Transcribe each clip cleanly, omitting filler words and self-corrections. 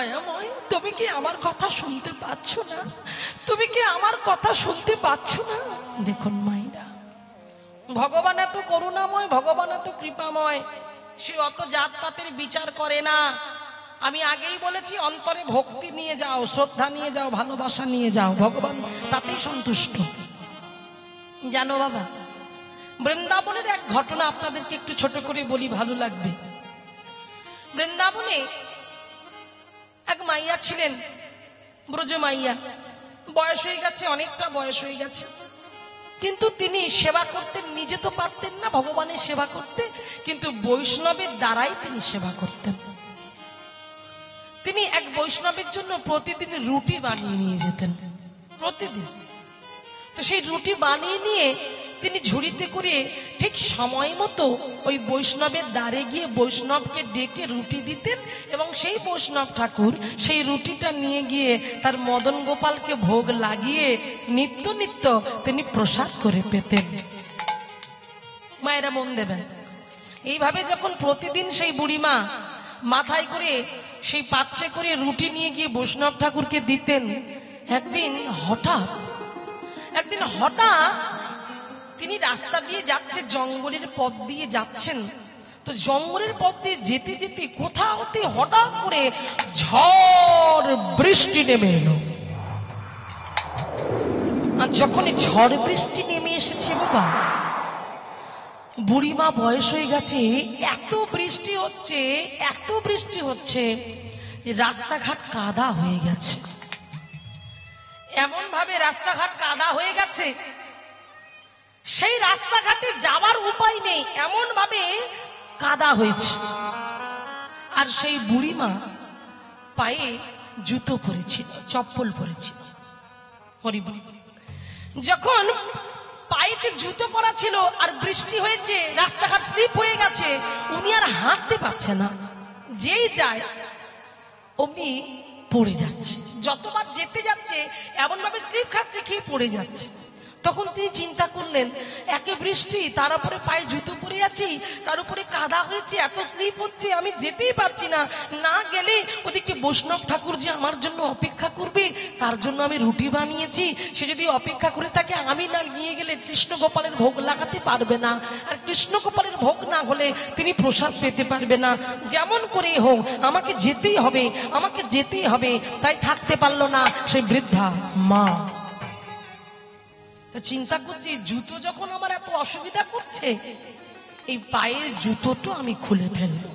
দয়াময়, তুমি কি আমার কথা শুনতে পাচ্ছ না? তুমি কি আমার কথা শুনতে পাচ্ছ না? দেখুন মাইরা, ভগবান এত করুণাময়, ভগবান এত কৃপাময়, সে অত জাতপাতের বিচার করে না। আমি আগেই বলেছি, অন্তরে ভক্তি নিয়ে যাও, শ্রদ্ধা নিয়ে যাও, ভালোবাসা নিয়ে যাও, ভগবান তাতেই সন্তুষ্ট। জানো বাবা, বৃন্দাবনের এক ঘটনা আপনাদেরকে একটু ছোট করে বলি, ভালো লাগবে। বৃন্দাবনে এক মাইয়া ছিলেন, ব্রজ মাইয়া। বয়স হয়ে গেছে, অনেকটা বয়স হয়ে গেছে, কিন্তু তিনি সেবা করতেন। নিজে তো পারতেন না ভগবানের সেবা করতে, কিন্তু বৈষ্ণবের দ্বারাই তিনি সেবা করতেন। তিনি এক বৈষ্ণবের জন্য প্রতিদিন রুটি বানিয়ে নিয়ে যেতেন, প্রতিদিন। তো সেই রুটি বানিয়ে নিয়ে তিনি ঝুড়িতে করে ঠিক সময় মতো ওই বৈষ্ণবের দ্বারে গিয়ে বৈষ্ণবকে ডেকে রুটি দিতেন, এবং সেই বৈষ্ণব ঠাকুর সেই রুটিটা নিয়ে গিয়ে তার মদন গোপালকে ভোগ লাগিয়ে নিত্য নিত্য তিনি প্রসাদ করে পেতেন। মায়েরা মন দেবেন, এইভাবে যখন প্রতিদিন সেই বুড়িমা মাথায় করে সেই পাত্রে করে রুটি নিয়ে গিয়ে বৈষ্ণব ঠাকুরকে দিতেন, একদিন হঠাৎ তিনি রাস্তা দিয়ে যাচ্ছে, জঙ্গলের পথ দিয়ে যাচ্ছেন। তো জঙ্গলের পথ দিয়ে যেতে যেতে কোথাওতে হঠাৎ করে ঝড় বৃষ্টি নেমে এলো। আর যখন ঝড় বৃষ্টি নেমে এসেছে বাবা, বুড়িমা বয়স হয়ে গেছে, এত বৃষ্টি হচ্ছে রাস্তাঘাট কাদা হয়ে গেছে। এমন ভাবে রাস্তাঘাট কাদা হয়ে গেছে, সেই রাস্তাঘাটে যাওয়ার উপায় নেই, এমন ভাবে কাদা হয়েছে। আর সেই বুড়িমা পায়ে জুতো পরেছিল, চপ্পল পরেছিল। হরিবল। যখন পায়েতে জুতো পরা ছিল আর বৃষ্টি হয়েছে, রাস্তাঘাট স্লিপ হয়ে গেছে, উনি আর হাঁটতে পারছে না। যেই যায় অমনি পড়ে যাচ্ছে, যতবার যেতে যাচ্ছে এমন ভাবে স্লিপ খাচ্ছে, খেয়ে পড়ে যাচ্ছে। তখন তিনি চিন্তা করলেন, একে বৃষ্টি, তার উপরে পায়ে জুতো পরে আছি, তার উপরে কাদা হয়েছে, এত স্লিপ হচ্ছে, আমি যেতেই পারছি না। না গেলে ওদিকে বৈষ্ণব ঠাকুর যে আমার জন্য অপেক্ষা করবে, তার জন্য আমি রুটি বানিয়েছি, সে যদি অপেক্ষা করে থাকে, আমি না নিয়ে গেলে কৃষ্ণ গোপালের ভোগ লাগাতে পারবে না, আর কৃষ্ণ গোপালের ভোগ না হলে তিনি প্রসাদ পেতে পারবে না। যেমন করেই হোক আমাকে যেতেই হবে। তাই থাকতে পারলো না সেই বৃদ্ধা মা। চিন্তা করছি, জুতো যখন আমার এত অসুবিধা করছে, এই পায়ের জুতোটা আমি খুলে ফেলবো।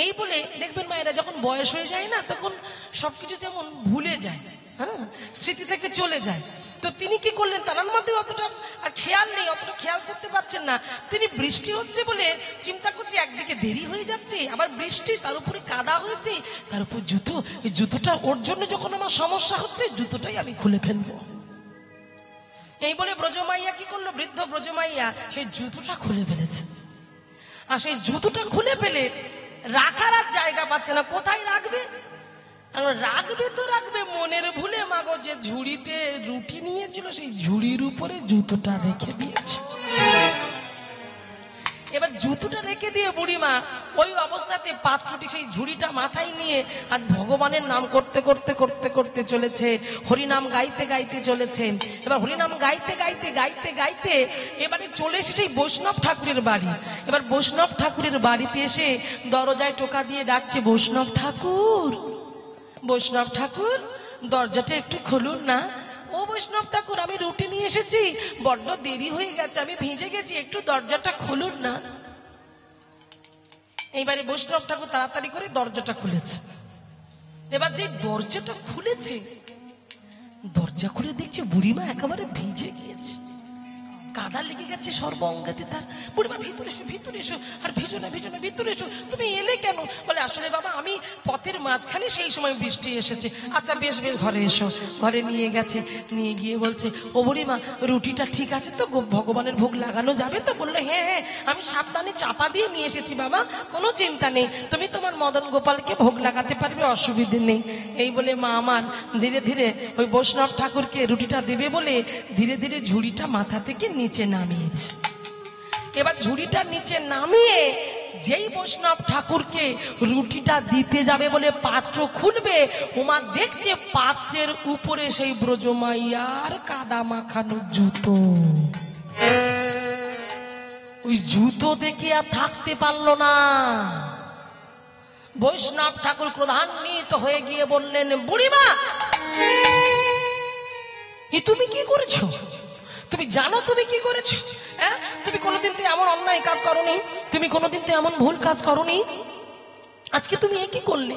এই বলে দেখবেন মায়েরা, যখন বয়স হয়ে যায় না, তখন সবকিছু যেমন ভুলে যায়, হ্যাঁ, স্মৃতি থেকে চলে যায়। তো তিনি কি করলেন, তার মধ্যে অতটা আর খেয়াল নেই, অতটা খেয়াল করতে পারছেন না। তিনি বৃষ্টি হচ্ছে বলে চিন্তা করছে, একদিকে দেরি হয়ে যাচ্ছে, আবার বৃষ্টি, তার উপরে কাদা হয়েছে, তার উপর জুতো, এই জুতোটা ওর জন্য যখন আমার সমস্যা হচ্ছে, জুতোটাই আমি খুলে ফেলবো। এই বলে ব্রজমাইয়া কি করলো, বৃদ্ধ ব্রজমাইয়া সেই জুতোটা খুলে ফেলেছে। আর সেই জুতোটা খুলে ফেলে রাখার আর জায়গা পাচ্ছে না, কোথায় রাখবে? রাখবে মনের ভুলে, মাগো যে ঝুড়িতে রুটি নিয়েছিল সেই ঝুড়ির উপরে জুতোটা রেখে দিয়েছে। এবার জুতোটা রেখে দিয়ে বুড়িমা ওই অবস্থাতে পাত্রটি সেই ঝুড়িটা মাথায় নিয়ে আর ভগবানের নাম করতে করতে করতে করতে চলেছে, হরিনাম গাইতে গাইতে চলেছে। এবার হরিনাম গাইতে গাইতে গাইতে গাইতে এবারে চলে এসেছে বৈষ্ণব ঠাকুরের বাড়ি। এবার বৈষ্ণব ঠাকুরের বাড়িতে এসে দরজায় টোকা দিয়ে ডাকছে, বৈষ্ণব ঠাকুর দরজাটা একটু খুলুন না। ও বৈষ্ণব ঠাকুর, আমি রুটি নিয়ে এসেছি, বড্ড দেরি হয়ে গেছে, আমি ভিজে গেছি, একটু দরজাটা খুলুন না। এইবারে বৈষ্ণব ঠাকুর তাড়াতাড়ি করে দরজাটা খুলেছে। এবার যে দরজাটা খুলেছে, দরজা খুলে দেখছে বুড়িমা একেবারে ভিজে গিয়েছে, কাদা লেগে গেছে সর্ব অঙ্গাতে তার। বুড়িমা, ভিতরে এসো, আর ভিজো না, ভিতরে এসো, তুমি এলে কেন? বলে, আসলে বাবা আমি পথের মাঝখানে সেই সময় বৃষ্টি এসেছে। আচ্ছা বেশ, ঘরে এসো। ঘরে নিয়ে গেছে, নিয়ে গিয়ে বলছে, ও বুড়িমা, রুটিটা ঠিক আছে তো, ভগবানের ভোগ লাগানো যাবে তো? বললো, হ্যাঁ, আমি সাবধানে চাপা দিয়ে নিয়ে এসেছি বাবা, কোনো চিন্তা নেই, তুমি তোমার মদন গোপালকে ভোগ লাগাতে পারবে, অসুবিধে নেই। এই বলে মা আমার ধীরে ধীরে ওই বৈষ্ণব ঠাকুরকে রুটিটা দেবে বলে ধীরে ধীরে ঝুড়িটা মাথা থেকে নিচে নামিয়েছে। এবার ঝুড়িটা নিচে নামিয়ে যেই বৈষ্ণব ঠাকুরকে রুটিটা দিতে যাবে বলে পাত্র খুলবে, ওমা দেখছে পাত্রের উপরে সেই ব্রজমাইয়ার কাদা মাখানো জুতো। ওই জুতো দেখে আর থাকতে পারলো না। বৈষ্ণব ঠাকুর ক্রোধান্বিত হয়ে গিয়ে বললেন, বুড়িমা তুমি কি করেছো? তুমি জানো তুমি কি করেছো? হ্যাঁ, তুমি কোনোদিন তো এমন অন্যায় কাজ করোনি, তুমি কোনোদিন তো এমন ভুল কাজ করোনি, আজকে তুমি এ কি করলে?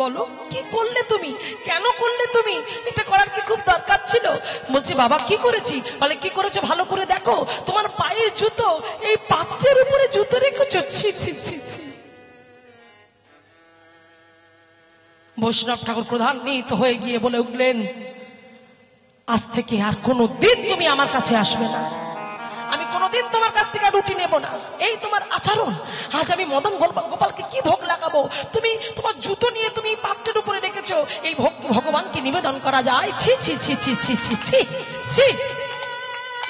বলো কি করলে তুমি, কেন করলে তুমি? এটা করার কি খুব দরকার ছিল? বলছি বাবা কি করেছি? বলে কি করেছো ভালো করে দেখো, তোমার পায়ের জুতো এই পাত্রের উপরে জুতো রেখেছো। ছি ছি ছি ছি। বৈষ্ণব ঠাকুর ক্রোধান্বিত হয়ে গিয়ে বলে উঠলেন, আজ থেকে আর কোনোদিন তুমি আমার কাছে আসবে না, আমি কোনোদিন তোমার কাছ থেকে রুটি নেব না। এই তোমার আচরণ, আজ আমি মদন গোপালকে কি ভোগ লাগাবো? তুমি তোমার জুতো নিয়ে তুমি পাত্রের উপরে রেখেছো, এই ভোগ কি ভগবানকে নিবেদন করা যায়? ছি ছি ছি ছি ছি ছি ছি ছি।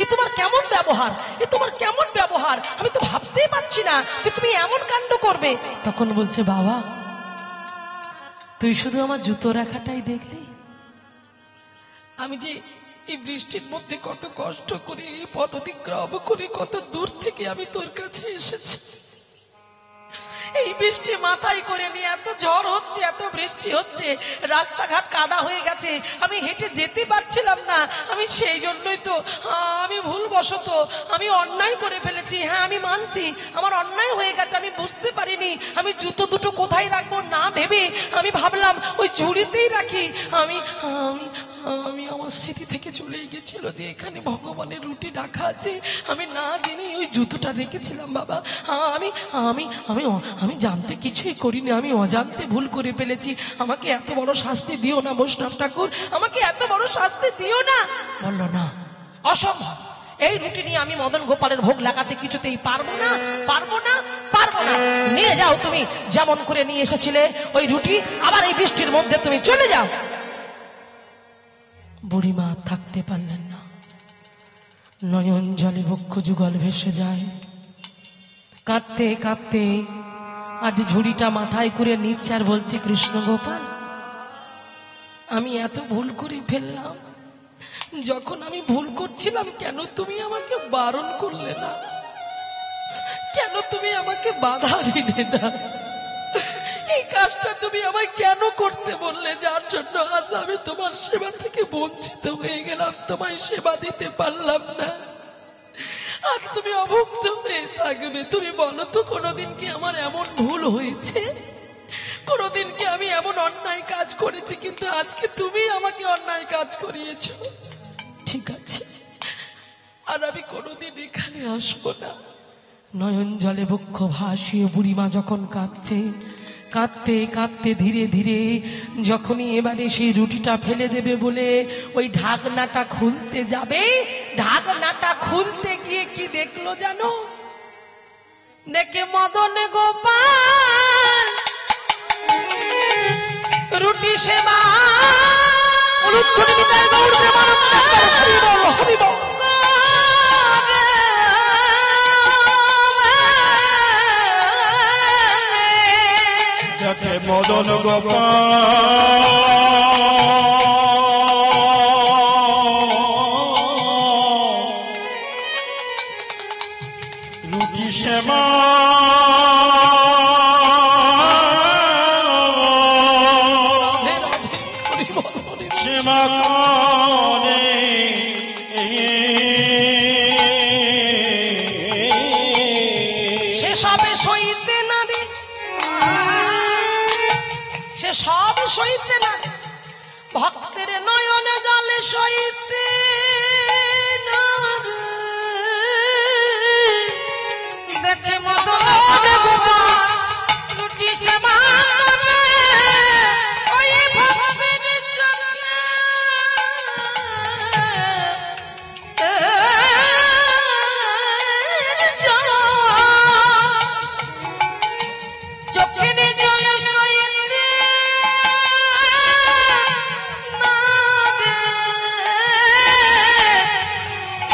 এ তোমার কেমন ব্যবহার, এ তোমার কেমন ব্যবহার? আমি তো ভাবতেই পারছি না যে তুমি এমন কাণ্ড করবে। তখন বলছে, বাবা তুই শুধু আমার জুতো রাখাটাই দেখলি, আমি যে এই বৃষ্টির মধ্যে কত কষ্ট করে এই পথ অতিক্রম করে কত দূর থেকে আমি তোর কাছে এসেছি। এই বৃষ্টি মাথায় করে নিয়ে এত ঝড় হচ্ছে, এত বৃষ্টি হচ্ছে, রাস্তাঘাট কাদা হয়ে গেছে, আমি হেঁটে যেতে পারছিলাম না। আমি সেই জন্যই তো আমি ভুলবশত আমি অন্যায় করে ফেলেছি। হ্যাঁ আমি মানছি আমার অন্যায় হয়ে গেছে, আমি বুঝতে পারিনি। আমি জুতো দুটো কোথায় রাখবো না ভেবে আমি ভাবলাম ওই ঝুড়িতেই রাখি। আমি আমি আমি আমার স্মৃতি থেকে চলেই গেছিল যে এখানে ভগবানের রুটি রাখা আছে, আমি না জেনে ওই জুতোটা রেখেছিলাম বাবা। আমি আমি আমি আমি জানতে কিছুই করিনি, আমি অজান্তে ভুল করে ফেলেছি। আমাকে এত বড় শাস্তি দিও না বৈষ্ণব ঠাকুর, আমাকে এত বড় শাস্তি দিও না। বলল না, অসম্ভব, এই রুটি নিয়ে আমি মদন গোপালের ভোগ লাগাতে কিছুতেই পারবো না, পারবো না, পারবো না। নিয়ে যাও, তুমি যেমন করে নিয়ে এসেছিলে ওই রুটি আবার এই বৃষ্টির মধ্যে তুমি চলে যাও। বুড়িমা থাকতে পারলেন না, নয়ন জলে বক্ষ যুগল ভেসে যায়। কাঁদতে কাঁদতে আজ ঝুড়িটা মাথায় করে নিচ্ছে আর বলছে, কৃষ্ণ গোপাল আমি এত ভুল করে ফেললাম, যখন আমি ভুল করছিলাম কেন তুমি আমাকে বারণ করলে না, কেন তুমি আমাকে বাধা দিলে না, এই কাজটা তুমি আমায় কেন করতে বললে, যার জন্য আজ আমি তোমার সেবা থেকে বঞ্চিত হয়ে গেলাম, তোমায় সেবা দিতে পারলাম না, আজ তুমি অভুক্ত হয়ে থাকবে। তুমি বলো তো কোনোদিন কি আমার এমন ভুল হয়েছে? কোনোদিন কি আমি এমন অন্যায় কাজ করেছি? কিন্তু আজকে তুমি আমাকে অন্যায় কাজ করিয়েছ। ঠিক আছে, আর আমি কোনোদিন এখানে আসবো না। নয়ন জলে বক্ষ ভাসিয়ে বুড়িমা যখন কাঁদছে, কাঁদতে কাঁদতে ধীরে ধীরে যখনই এবারে সেই রুটিটা ফেলে দেবে বলে ওই ঢাকনাটা খুলতে যাবে, ঢাকনাটা খুলতে গিয়ে কি দেখলো জানো? দেখে মদন গোপাল রুটি সেবা মদন গোপাল রুটি সেবা সেবা করে সে সবে সইতে না রে, সে সব সইতে না, ভক্তের নয়নে জলে সইতে না রে। দেখে মদন গোপাল রুটি সেবা করে ওই ভক্তের চোখে চোখের জলে সইতে না রে।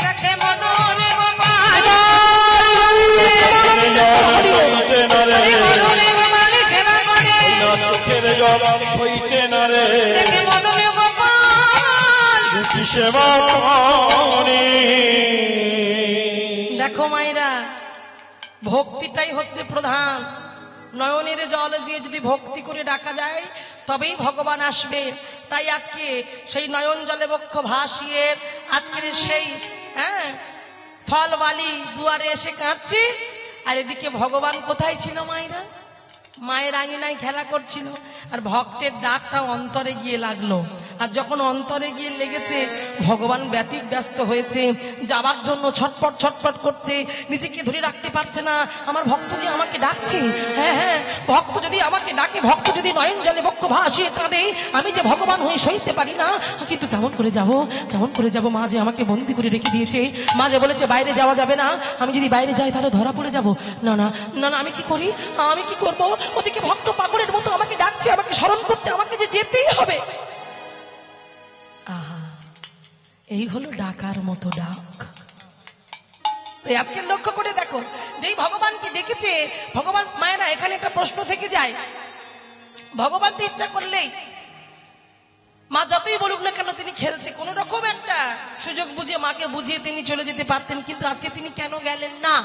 দেখে মদন গোপাল সইতে না রে দেখে মদনে গোপাল রুটি সেবা করে। দেখো মায়েরা, ভক্তিটাই হচ্ছে প্রধান। নয়নের জল দিয়ে যদি ভক্তি করে ডাকা যায় তবেই ভগবান আসবে। তাই আজকে সেই নয়ন জলে বক্ষ ভাসিয়ে আজকের সেই ফলবালি দুয়ারে এসে কাঁদছি, আর এদিকে ভগবান কোথায় ছিল মায়েরা? মায়ের আঙিনায় খেলা করছিল, আর ভক্তের ডাকটা অন্তরে গিয়ে লাগলো। আর যখন অন্তরে গিয়ে লেগেছে, ভগবান ব্যতিব্যস্ত হয়েছে, যাবার জন্য ছটপট ছটপট করছে, নিজেকে ধরে রাখতে পারছে না। আমার ভক্ত যে আমাকে ডাকছে, হ্যাঁ হ্যাঁ, ভক্ত যদি আমাকে ডাকে, ভক্ত যদি নয়ন জলে বক্ষ ভাসিয়ে কাঁদে, আমি যে ভগবান হয়ে সইতে পারি না। কিন্তু কেমন করে যাব, কেমন করে যাব? মা যে আমাকে বন্দি করে রেখে দিয়েছে, মা যে বলেছে বাইরে যাওয়া যাবে না, আমি যদি বাইরে যাই তাহলে ধরা পড়ে যাব। না না না না, আমি কি করি, আমি কি করব? ওদিকে ভক্ত পাগলের মতো আমাকে ডাকছে, আমাকে স্মরণ করছে, আমাকে যে যেতেই হবে। আহা, এই হলো ডাকার মতো ডাক। আজকে লক্ষ্য করে দেখো, যেই ভগবানকে ডেকেছে ভগবান, মায়েরা এখানে একটা প্রশ্ন থেকে যায়, ভগবান তো ইচ্ছা করলেই, মা যতই বলুক না কেন, তিনি খেলতে কোন রকম একটা সুযোগ বুঝিয়ে মাকে বুঝিয়ে তিনি চলে যেতে পারতেন। কিন্তু আজকে তিনি কেন গেলেন না?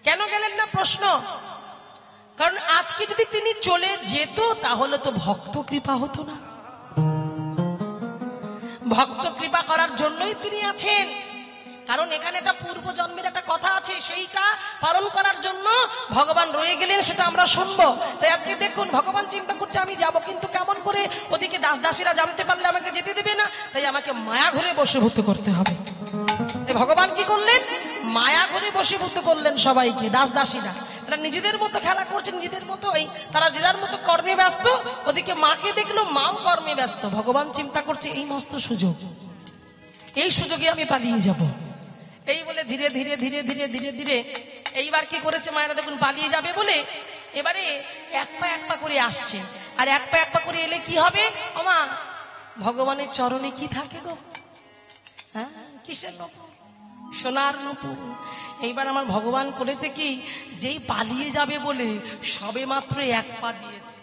কেন গেলেন না প্রশ্ন? কারণ আজকে যদি তিনি চলে যেত তাহলে তো ভক্ত কৃপা হতো না। ভক্ত কৃপা করার জন্যই তিনি আছেন। কারণ এখানে একটা পূর্ব জন্মের একটা কথা আছে, সেইটা পালন করার জন্য ভগবান রয়ে গেলেন, সেটা আমরা শুনবো। তাই আজকে দেখুন, ভগবান চিন্তা করছে আমি যাব, কিন্তু কেমন করে? ওদিকে দাস দাসীরা জানতে পারলে আমাকে যেতে দেবে না, তাই আমাকে মায়া ঘরে বশীভূত করতে হবে। ভগবান কি করলেন? মায়া ঘরে বশীভূত করলেন সবাইকে। দাস দাসীরা তারা নিজেদের মতো খেলা করছে, নিজেদের মতোই তারা যে যার মতো কর্মে ব্যস্ত। ওদিকে মাকে দেখলো, মাও কর্মে ব্যস্ত। ভগবান চিন্তা করছে এই মস্ত সুযোগ, এই সুযোগে আমি পালিয়ে যাব। এই বলে ধীরে ধীরে ধীরে ধীরে ধীরে ধীরে এইবার কি করেছে মায়েরা দেখুন, পালিয়ে যাবে বলে এবারে এক পা করে আসছে। আর এক পা করে এলে কি হবে? ওমা, ভগবানের চরণে কি থাকে গো? হ্যাঁ, কিসের নূপুর? সোনার নূপুর। এইবার আমার ভগবান করেছে কি, যেই পালিয়ে যাবে বলে সবে মাত্র এক পা দিয়েছে,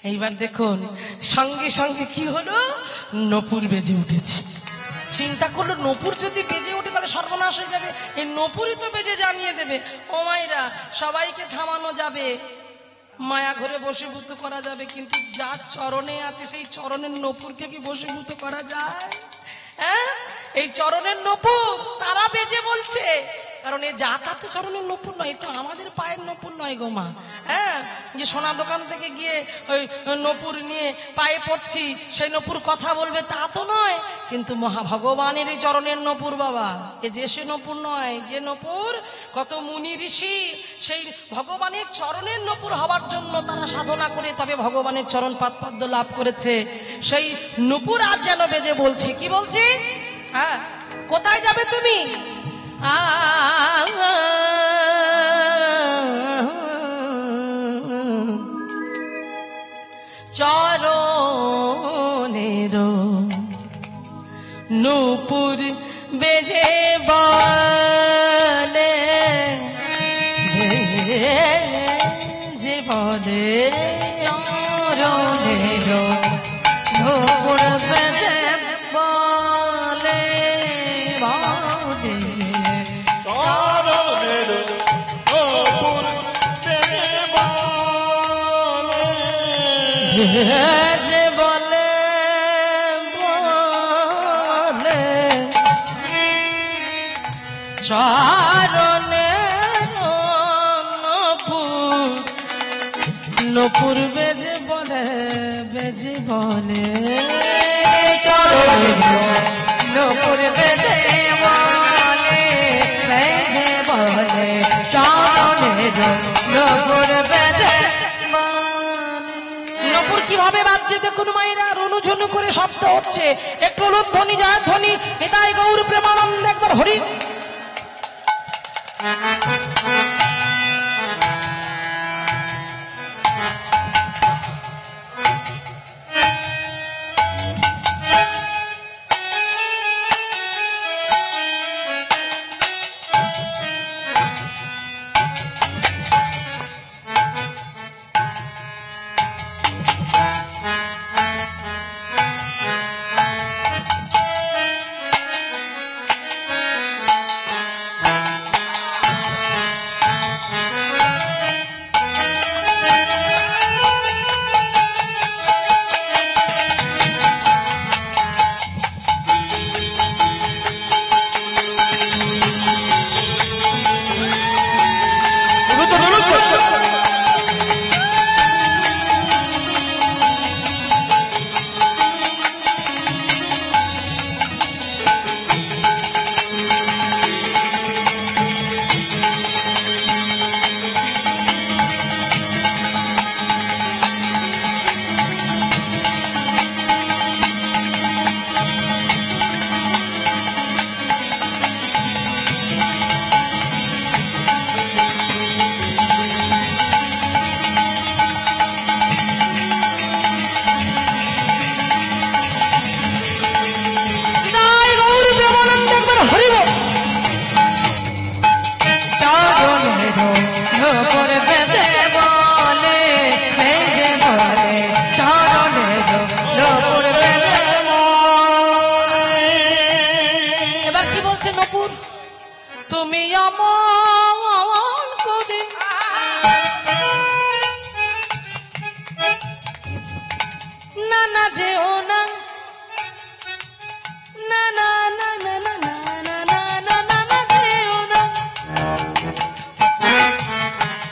এইবার দেখুন সঙ্গে সঙ্গে কি হলো, নূপুর বেজে উঠেছে। চিন্তা করলো নূপুর যদি বেজে ওঠে তাহলে সর্বনাশ হয়ে যাবে, এই নূপুরই তো বেজে জানিয়ে দেবে। ও মায়েরা, সবাইকে থামানো যাবে, মায়া ঘরে বশীভূত করা যাবে, কিন্তু যার চরণে আছে সেই চরণের নূপুরকে কি বশীভূত করা যায়? হ্যাঁ, এই চরণের নূপুর তারা বেজে বলছে। কারণ এই জাতা তো চরণের নূপুর নয়, তো আমাদের পায়ের নূপুর নয় গো মা। হ্যাঁ, যে সোনা দোকান থেকে গিয়ে ওই নূপুর নিয়ে পায়ে পড়ছি, সেই নূপুর কথা বলবে তা তো নয়। কিন্তু মহা ভগবানের এই চরণের নূপুর বাবা, এ যে সে নূপুর নয়, যে নূপুর কত মুনি ঋষি সেই ভগবানের চরণের নূপুর হবার জন্য তারা সাধনা করে তবে ভগবানের চরণ পাদপদ্ম লাভ করেছে। সেই নূপুর আজ যেন বেজে বলছে, কি বলছে? হ্যাঁ, কোথায় যাবে তুমি? চরণের নূপুর বেজে বলে, যে বলে চরণের নূপুর বেজে বলে, চরণের নূপুর বেজে বলে, যে বলে বলে চরণের নূপুর, নূপুর বেজে বলে, বেজে বলে চরণের নূপুর বেজে বলে, বেজে বলে চরণের নূপুর বেজে বলে। নূপুর কিভাবে বাজছে দেখুন মায়েরা, রুনুঝুনু করে শব্দ হচ্ছে। একটু উলুধ্বনি, জয়ধ্বনি, নিতাই গৌর প্রেমানন্দ, একবার হরি। বলছে নপুর তুমি অমন করে না না যেও না না না না না না না না না না না না যেও না।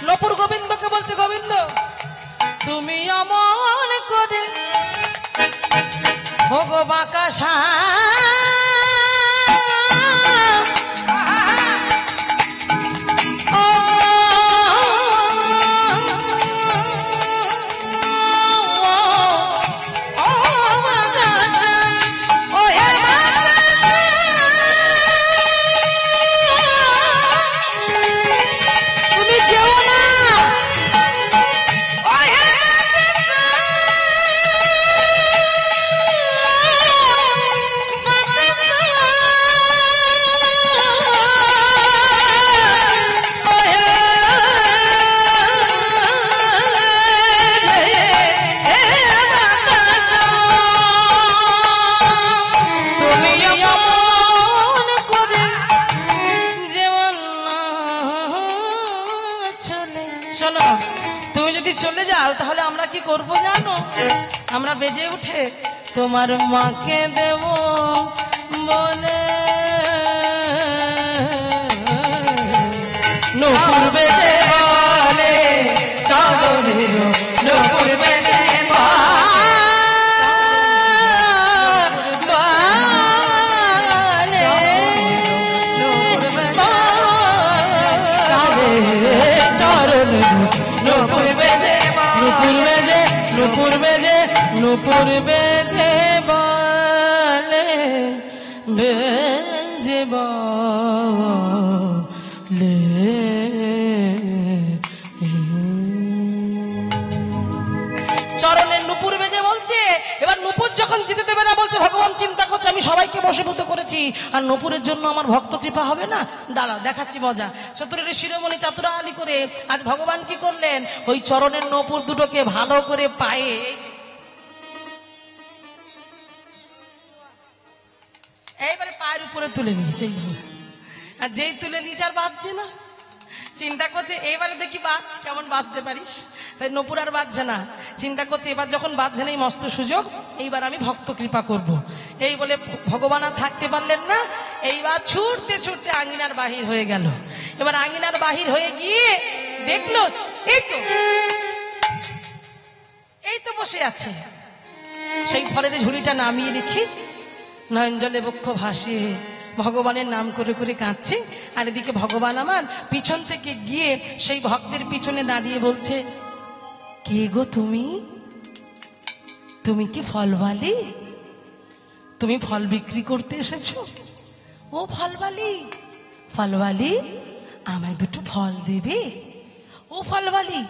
নপুর গোবিন্দকে বলছে গোবিন্দ তুমি অমন করে ভগবাকা সা চলে যাও তাহলে আমরা কি করব জানো আমরা বেজে উঠে তোমার মাকে দেব বলে নপুর বেজে বলে চলো নপুর বেজে নুপুর বেজে বলে বেজে বলে চরণের নুপুর বেজে বলছে। এবার নুপুর যখন যেতে দেবে না বলছে ভগবান চিন্তা করছে আমি সবাইকে বশীভূত করেছি আর নুপুরের জন্য আমার ভক্ত কৃপা হবে না। দাঁড়াও দেখাচ্ছি মজা। চতুরের শিরোমণি চাতুরা আলী করে আজ ভগবান কি করলেন ওই চরণের নুপুর দুটোকে ভালো করে পায়ে এইবারে পায়ের উপরে তুলে নিয়েছে আর যেই তুলে নিয়েছে আর বাজছে না। চিন্তা করছে এইবারে দেখি বাজ কেমন বাজতে পারিস। তাই নপুর আর বাজছে না। চিন্তা করছে এবার যখন বাজছে না এই মস্ত সুযোগ এইবার আমি ভক্ত কৃপা করব। এই বলে ভগবান আর থাকতে পারলেন না। এইবার ছুটতে ছুটতে আঙিনার বাহির হয়ে গেল। এবার আঙিনার বাহির হয়ে গিয়ে দেখলো এই তো বসে আছে। সেই ফলের ঝুড়িটা নামিয়ে রেখে নয়ন জলে বক্ষ ভাসিয়ে ভগবানের নাম করে করে কাঁদছে। আর এদিকে ভগবান আমার পিছন থেকে গিয়ে সেই ভক্তের পিছনে দাঁড়িয়ে বলছে কে গো তুমি? তুমি কি ফলওয়ালি? তুমি ফল বিক্রি করতে এসেছো? ও ফলওয়ালি, ফলওয়ালি আমায় দুটো ফল দেবে? ও ফলওয়ালি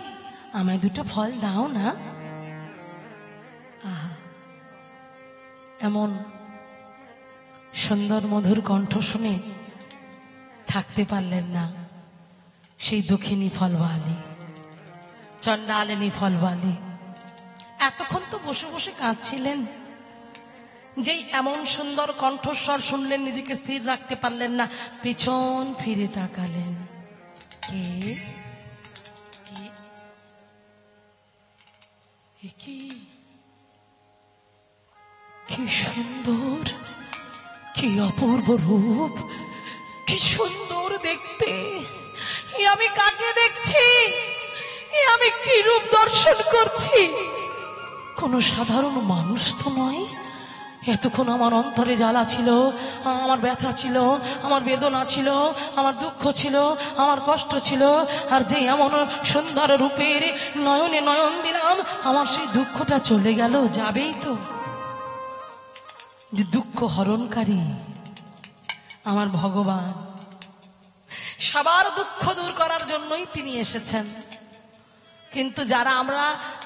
আমায় দুটো ফল দাও না। আহা, এমন সুন্দর মধুর কণ্ঠ শুনে থাকতে পারলেন না সেই দক্ষিণী ফলওয়ালি, চণ্ডালিনী ফলওয়ালি। এতক্ষণ তো বসে বসে কাঁদছিলেন, যেই এমন সুন্দর কণ্ঠস্বর শুনলেন নিজেকে স্থির রাখতে পারলেন না, পিছন ফিরে তাকালেন। কে কি কি সুন্দর, কি অপূর্ব রূপ, কি সুন্দর দেখতে। আমি কাকে দেখছি? আমি কি রূপ দর্শন করছি? কোন সাধারণ মানুষ তো নয়। এতক্ষণ আমার অন্তরে জ্বালা ছিল, আমার ব্যথা ছিল, আমার বেদনা ছিল, আমার দুঃখ ছিল, আমার কষ্ট ছিল। আর যে এমন সুন্দর রূপের নয়নে নয়ন দিলাম, আমার সেই দুঃখটা চলে গেল, যাবেই তো। যে দুঃখ হরণকারী আমার ভগবান, সবার দুঃখ দূর করার জন্যই তিনি এসেছেন। কিন্তু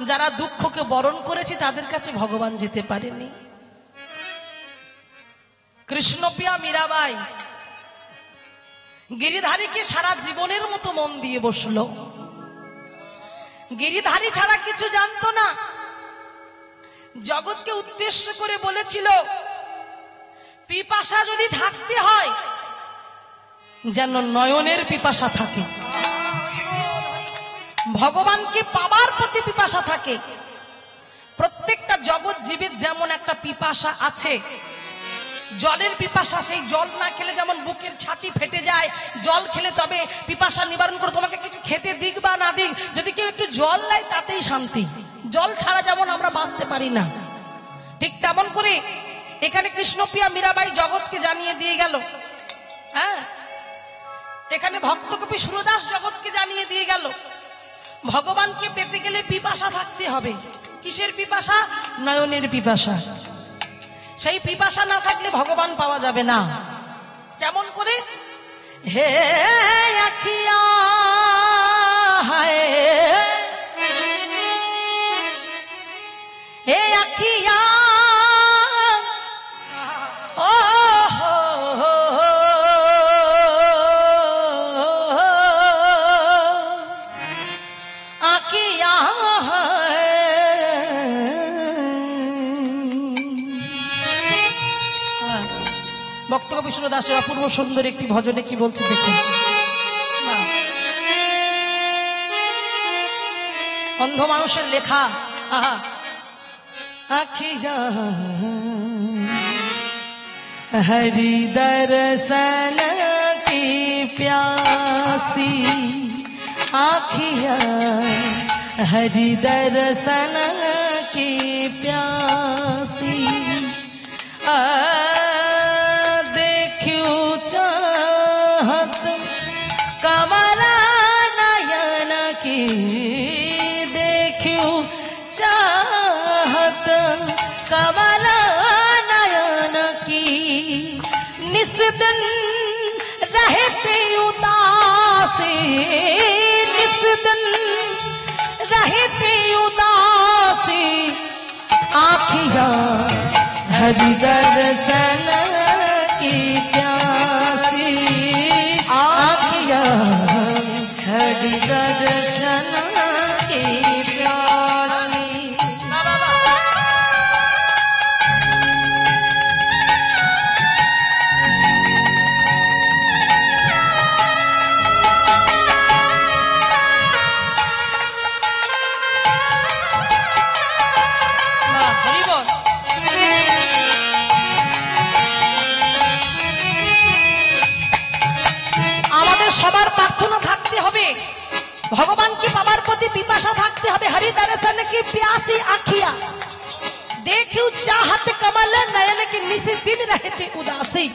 যারা দুঃখকে বরণ করেছি তাদের কাছে ভগবান যেতে পারেনি। কৃষ্ণপ্রিয়া মীরাবাই গিরিধারীকে সারা জীবনের মতো মন দিয়ে বসলো। গিরিধারী ছাড়া কিছু জানতো না। জগৎকে উদ্দেশ্য করে বলেছিল, পিপাসা যদি থাকতে হয় যেন নয়নের পিপাসা থাকে, ভগবানকে পাবার প্রতি পিপাসা থাকে। প্রত্যেকটা জগৎ জীবের যেমন একটা পিপাসা আছে, জলের পিপাসা, সেই জল না খেলে যেমন বুকের ছাতি ফেটে যায়, জল খেলে তবে পিপাসা নিবারণ করে। তোমাকে কিছু খেতে দিক বা না দিক, যদি কেউ একটু জল দেয় তাতেই শান্তি। জল ছাড়া যেমন আমরা বাঁচতে পারি না, ঠিক তেমন করে এখানে কৃষ্ণপ্রিয়া মীরাবাই জগৎকে জানিয়ে দিয়ে গেল। হ্যাঁ, এখানে ভক্তকবি সুরদাস জগৎকে জানিয়ে দিয়ে গেল, ভগবানকে পেতে গেলে পিপাসা থাকতে হবে। কিসের পিপাসা? নয়নের পিপাসা। সেই পিপাসা না থাকলে ভগবান পাওয়া যাবে না। কেমন করে? হে আখিয়া হায়, হে আখিয়া ও আখিয়া ভক্তকবি সুরদাসের অপূর্ব সুন্দর একটি ভজনে কি বলছে দেখুন। অন্ধ মানুষের লেখা। আখিয়া হরি দর্শন কি প্যাসি, আখিয়া হরি দর্শন কি প্যাসি, चाहत कमला नयन की, देखूं चाहत कमला नयन की, निस दिन रहते उदासी, निस दिन रहते उदासी, आँखियाँ हरि दर्शन की प्यासी, आँखियाँ हरि दर्शन की प्यासी। সবার প্রার্থনা থাকতে হবে, ভগবানকে পাবার প্রতি পিপাসা থাকতে হবে। হরি দর্শন কি প্যাসি আঁখিয়া, देखूं चाहत कमल नयन की, निस दिन रहते उदासी।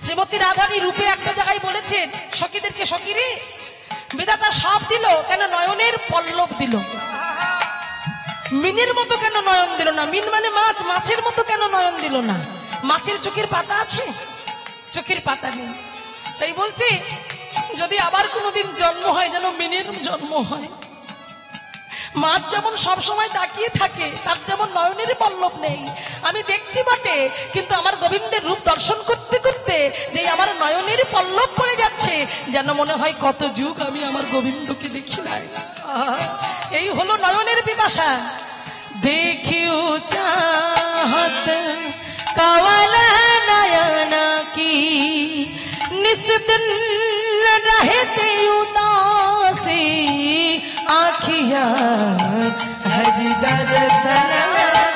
শ্রীমতী রাধারী রূপে একটা জায়গায় বলেছেন সখীদেরকে, সখীরে বিধাতা সব দিল, কেন নয়নের পল্লব দিল? মিনের মতো কেন নয়ন দিল না? মিন মানে মাছ, মাছের মতো কেন নয়ন দিল না? মাছের চোখের পাতা আছে? চোখের পাতা নেই। তাই বলছি, যদি আবার কোনোদিন জন্ম হয় যেন মিনের জন্ম হয়। মাছ যেমন সব সময় তাকিয়ে থাকে, তার যেমন নয়নের পল্লব নেই। আমি দেখছি বটে, কিন্তু আমার গোবিন্দের রূপ দর্শন করতে করতে যে আমার নয়নের পল্লব পড়ে যাচ্ছে, যেন মনে হয় কত যুগ আমি আমার গোবিন্দকে দেখি নাই। এই হলো নয়নের পিপাসা। দেখিও চাহত কমল নয়ন কি, निस दिन रहते उदासी, आँखियाँ हरि दर्शन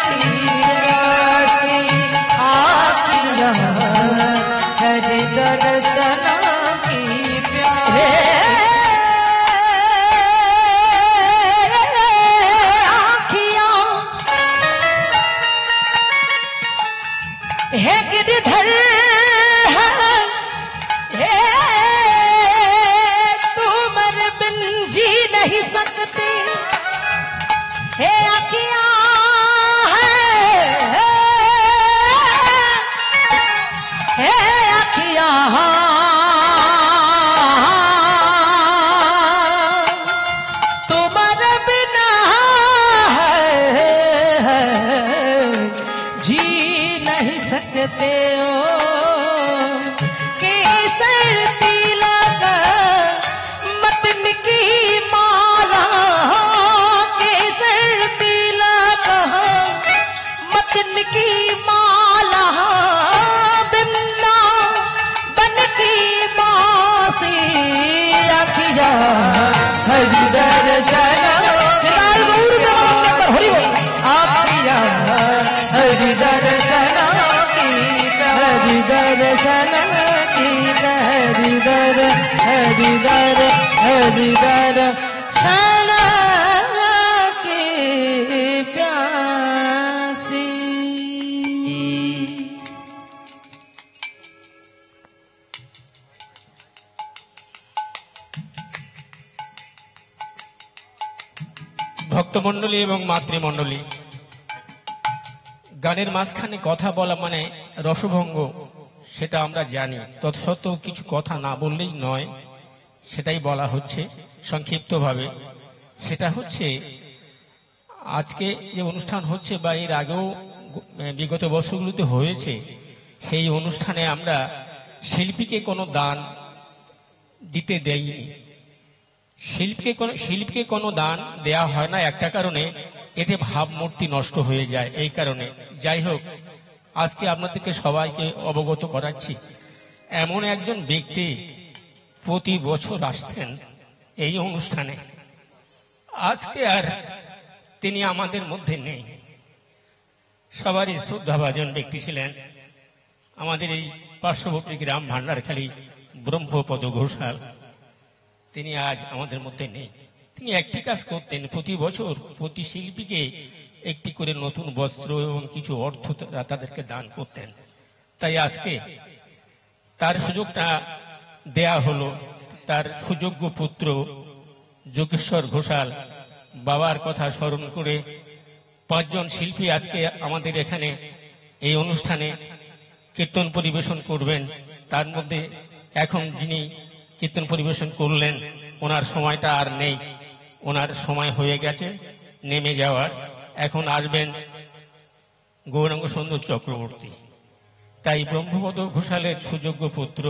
की प्यासी, आँखियाँ हरि दर्शन की प्यासी, आँखियाँ है गिरधर नहीं सकते, हे आँखियाँ हे आँखियाँ तुम्हारे बिना जी नहीं सकते। ओ हरिदर हरिदर हरिदर सना के प्यासी। ভক্তমণ্ডলী এবং মাতৃমণ্ডলী, গানের মাঝখানে কথা বলা মানে রসভঙ্গ, সেটা আমরা জানি। তৎসত্ত্বেও কিছু কথা না বললেই নয়, সেটাই বলা হচ্ছে সংক্ষিপ্তভাবে। সেটা হচ্ছে আজকে যে অনুষ্ঠান হচ্ছে বা এর আগেও বিগত বছরগুলোতে হয়েছে, সেই অনুষ্ঠানে আমরা শিল্পীকে কোনো দান দিতে দেইনি। শিল্পীকে কোনো দান দেয়া হয় না একটা কারণে, এতে ভাবমূর্তি নষ্ট হয়ে যায়। এই কারণে যাই হোক, আজকে আপনাদেরকে সবাইকে অবগত করাচ্ছি, এমন একজন ব্যক্তি প্রতি বছর আসতেন এই অনুষ্ঠানে, আজকে আর তিনি আমাদের মধ্যে নেই। সবারই শ্রদ্ধাভাজন ব্যক্তি ছিলেন আমাদের এই পার্শ্ববর্তী গ্রাম ভান্ডারখালী ব্রহ্মপদ ঘোষাল। তিনি আজ আমাদের মধ্যে নেই। তিনি একটি কাজ করতেন, প্রতি বছর প্রতি শিল্পীকে একটি করে নতুন বস্ত্র এবং কিছু অর্থ তাদেরকে দান করতেন। তাই আজকে তার সুযোগটা দেয়া হলো। তার সুযোগ্য পুত্র যোগেশ্বর ঘোষাল বাবার কথা স্মরণ করে 5 জন শিল্পী আজকে আমাদের এখানে এই অনুষ্ঠানে কীর্তন পরিবেশন করবেন। তার মধ্যে এখন যিনি কীর্তন পরিবেশন করলেন, ওনার সময়টা আর নেই, ওনার সময় হয়ে গেছে নেমে যাওয়ার। এখন আসবেন গৌরাঙ্গ সুন্দর চক্রবর্তী। তাই ব্রহ্মপদ ঘোষালের সুযোগ্য পুত্র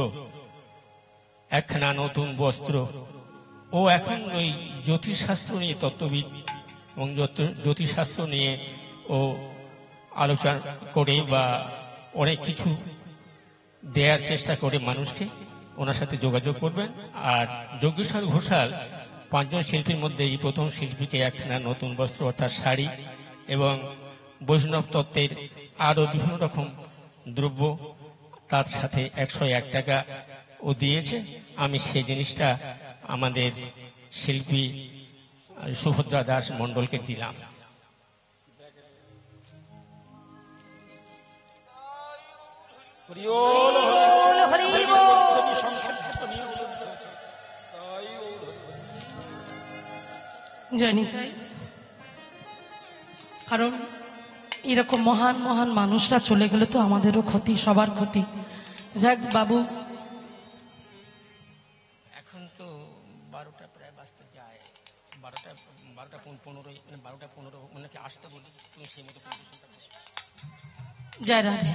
একখানা নতুন বস্ত্র, ও এখন ওই জ্যোতিষশাস্ত্র নিয়ে তত্ত্ববিদ এবং জ্যোতিষশাস্ত্র নিয়ে ও আলোচনা করে বা অনেক কিছু দেওয়ার চেষ্টা করে মানুষকে, ওনার সাথে যোগাযোগ করবেন। আর যোগেশ্বর ঘোষাল 5 জন শিল্পীর মধ্যে এই প্রথম শিল্পীকে একখানা নতুন বস্ত্র অর্থাৎ শাড়ি এবং বৈষ্ণব তত্ত্বের আরো বিভিন্ন রকম দ্রব্য, তার সাথে 101 টাকা ও দিয়েছে। আমি সেই জিনিসটা আমাদের শিল্পী সুভদ্রা দাস মণ্ডলকে দিলাম। জানি তাই, কারণ এরকম মহান মহান মানুষরা চলে গেলে তো আমাদেরও ক্ষতি, সবার ক্ষতি। যাক বাবু, এখন তো 12টা প্রায় বাজতে যায়, 12টা 15 মানে 12টা 15 মানে কি আসতে বলি, তুমি সেই মতো পরিবেশনটা করো। জয় রাধে।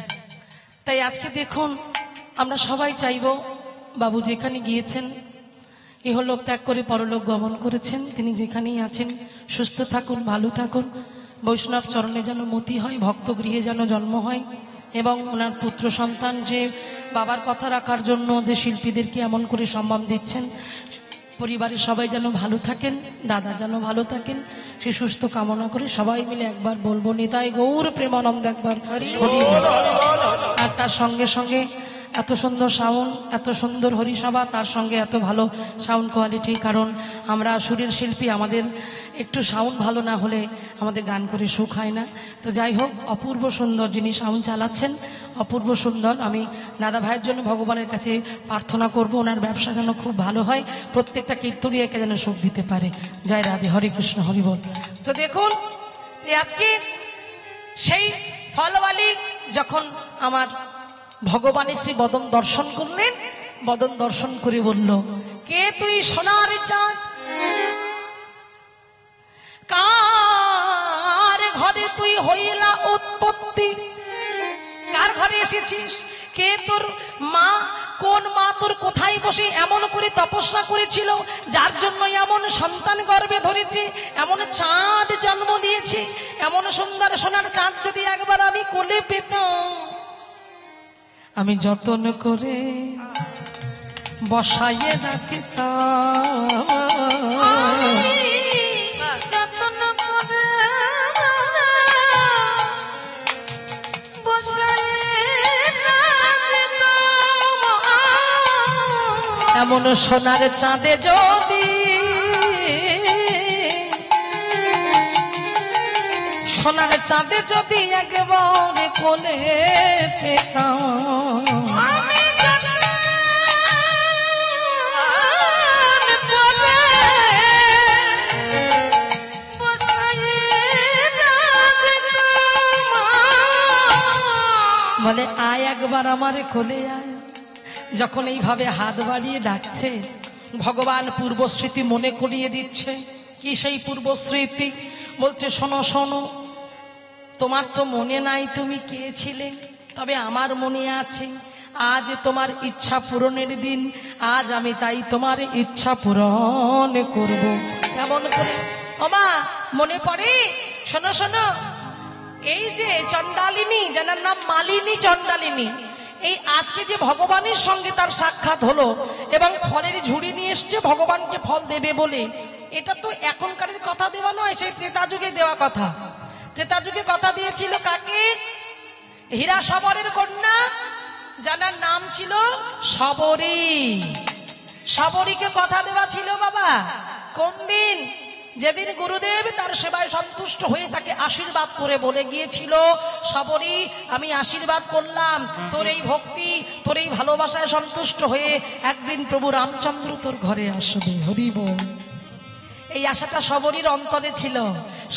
তাই আজকে দেখুন, আমরা সবাই চাইব বাবু যেখানে গিয়েছেন, ইহলোক ত্যাগ করে পরলোক গমন করেছেন, তিনি যেখানেই আছেন সুস্থ থাকুন, ভালো থাকুন, বৈষ্ণব চরণে যেন মতি হয়, ভক্ত গৃহে যেন জন্ম হয়, এবং ওনার পুত্র সন্তান যে বাবার কথা রাখার জন্য যে শিল্পীদেরকে এমন করে সম্মান দিচ্ছেন, পরিবারের সবাই যেন ভালো থাকেন, দাদা যেন ভালো থাকেন, সে সুস্থ কামনা করে সবাই মিলে একবার বলবো নিতাই গৌর প্রেমানন্দ, একবার হরি বল। আর তার সঙ্গে সঙ্গে এত সুন্দর সাউন্ড, এত সুন্দর হরিসভা, তার সঙ্গে এত ভালো সাউন্ড কোয়ালিটি। কারণ আমরা সুরের শিল্পী, আমাদের একটু সাউন্ড ভালো না হলে আমাদের গান করে সুখ হয় না। তো যাই হোক, অপূর্ব সুন্দর যিনি সাউন্ড চালাচ্ছেন, অপূর্ব সুন্দর। আমি দাদা ভাইয়ের জন্য ভগবানের কাছে প্রার্থনা করব, ওনার ব্যবসা যেন খুব ভালো হয়, প্রত্যেকটা কীর্তনীয়কে যেন সুখ দিতে পারে। জয় রাধে, হরে কৃষ্ণ, হরি বল। তো দেখুন, আজকে সেই ফলওয়ালি যখন আমার ভগবানের শ্রী বদন দর্শন করলেন, বদন দর্শন করে বলল, কে তুই সোনার চাঁদ, কার ঘরে তুই হইলা উৎপত্তি, কার ঘরে এসেছিস, কে তোর মা, কোন মা তোর কোথায় বসে এমন করে তপস্যা করেছিল যার জন্য এমন সন্তান গর্ভে ধরেছে, এমন চাঁদ জন্ম দিয়েছে, এমন সুন্দর সোনার চাঁদ যদি একবার আমি কোলে পেতাম, আমি যতন করে বসাইয়ে রাখতাম, যতন করে বসাইয়ে রাখতাম, এমন সোনার চাঁদে যদি সোনার চাঁদে যদি একেবারে কোলে পেতাম বলে আয় একবার আমারে কোলে আয়। যখন এইভাবে হাত বাড়িয়ে ডাকছে ভগবান পূর্বস্মৃতি মনে করিয়ে দিচ্ছে। কি সেই পূর্বস্মৃতি? বলছে শোনো শোনো, তোমার তো মনে নাই তুমি কে ছিলে, তবে আমার মনে আছে। আজ তোমার ইচ্ছা পূরণের দিন, আজ আমি তাই তোমার ইচ্ছা পূরণ করব। কেমন করে ওমা মনে পড়ে? শোনো শোনো, এই যে চণ্ডালিনী, যার নাম মালিনী চণ্ডালিনী, এই আজকে যে ভগবানের সঙ্গে তার সাক্ষাৎ হলো এবং ফলের ঝুড়ি নিয়ে এসছে ভগবানকে ফল দেবে বলে, এটা তো এখনকার কথা দেওয়া নয়, সেই ত্রেতা যুগে দেওয়া কথা। ত্রেতা যুগে কথা দিয়েছিল কাকে? হীরা শবরের কন্যা, যার নাম ছিল শবরী। শবরীকে কথা দেওয়া ছিল বাবা। কোন দিন? যেদিন গুরুদেব তার সেবায় সন্তুষ্ট হয়ে তাকে আশীর্বাদ করে বলে গিয়েছিল, শবরী আমি আশীর্বাদ করলাম, তোর এই ভক্তি তোর এই ভালোবাসায় সন্তুষ্ট হয়ে একদিন প্রভু রামচন্দ্র তোর ঘরে আসবে। হরি বল। এই আশাটা শবরীর অন্তরে ছিল।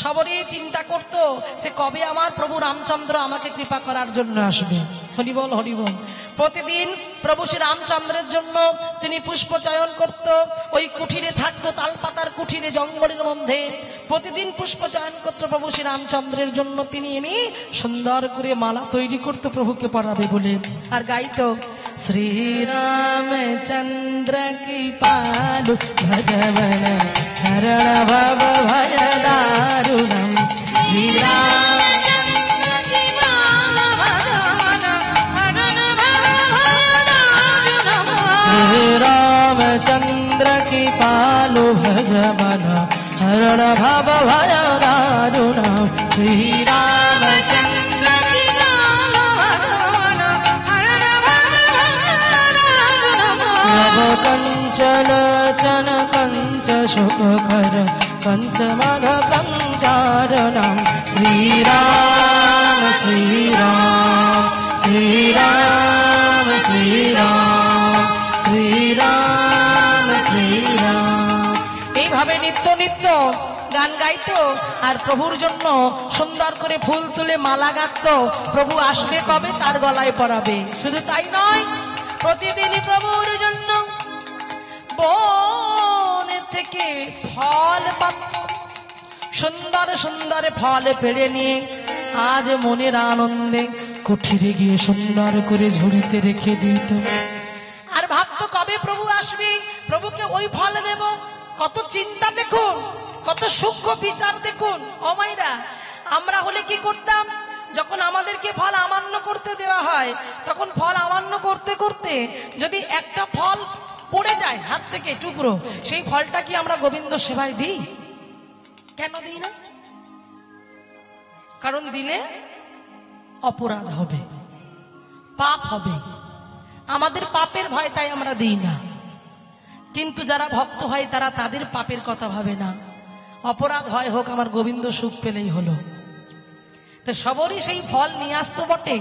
শবরী চিন্তা করত যে কবে আমার প্রভু রামচন্দ্র আমাকে কৃপা করার জন্য আসবে। হরি বল হরি বল। প্রতিদিন প্রভু শ্রী রামচন্দ্রের জন্য তিনি পুষ্প চয়ন করত। ওই কুঠিরে থাকতো, তালপাতার কুঠিরে জঙ্গলের মধ্যে প্রতিদিন পুষ্প চয়ন করত প্রভু শ্রী রামচন্দ্রের জন্য। তিনি এনে সুন্দর করে মালা তৈরি করতো প্রভুকে পরাবে বলে, আর গাইতো শ্রীরামচন্দ্র কৃপালু ভজবন হরণ ভব ভয় দারুণম। श्रीरामचंद्र की पालु भजबन हरण भव भय दारुणम। श्रीरामचंद्र की पालु भजबन हरण भव भय दारुणम। कंचन चन कंच शुकर कंच मध कंचारणम। श्रीराम श्रीराम श्रीराम श्रीराम শ্রীরাম শ্রীরাম। এইভাবে নিত্য নিত্য গান গাইতো আর প্রভুর জন্য সুন্দর করে ফুল তুলে মালা গাঁথতো। প্রভু আসবে কবে তার গলায় পরাবে। শুধু তাই নয়, প্রতিদিনই প্রভুর জন্য বন থেকে ফল পাত। সুন্দর সুন্দর ফল পেড়ে নিয়ে আজ মনের আনন্দে কুঠিরে গিয়ে সুন্দর করে ঝুড়িতে রেখে দিত। আর ভাবতো কবে প্রভু আসবে, প্রভুকে ওই ফল দেব। কত চিন্তা দেখুন, কত সূক্ষ্ম বিচার দেখুন। ও মাইরা, আমরা হলে কি করতাম? যখন আমাদেরকে ফল আমান্য করতে দেওয়া হয়, তখন ফল আমান্য করতে করতে যদি একটা ফল পড়ে যায় হাত থেকে টুকরো, সেই ফলটা কি আমরা গোবিন্দ সেবায় দিই? কেন দিই না? কারণ দিলে অপরাধ হবে, পাপ হবে। আমাদের পাপের ভয়, তাই আমরা দিই না। কিন্তু যারা ভক্ত হয় তারা তাদের পাপের কথা ভাবে না। অপরাধ হয় হোক, আমার গোবিন্দ সুখ পেলেই হলো। তো সবরই সেই ফল নিয়ে আসতো বটে,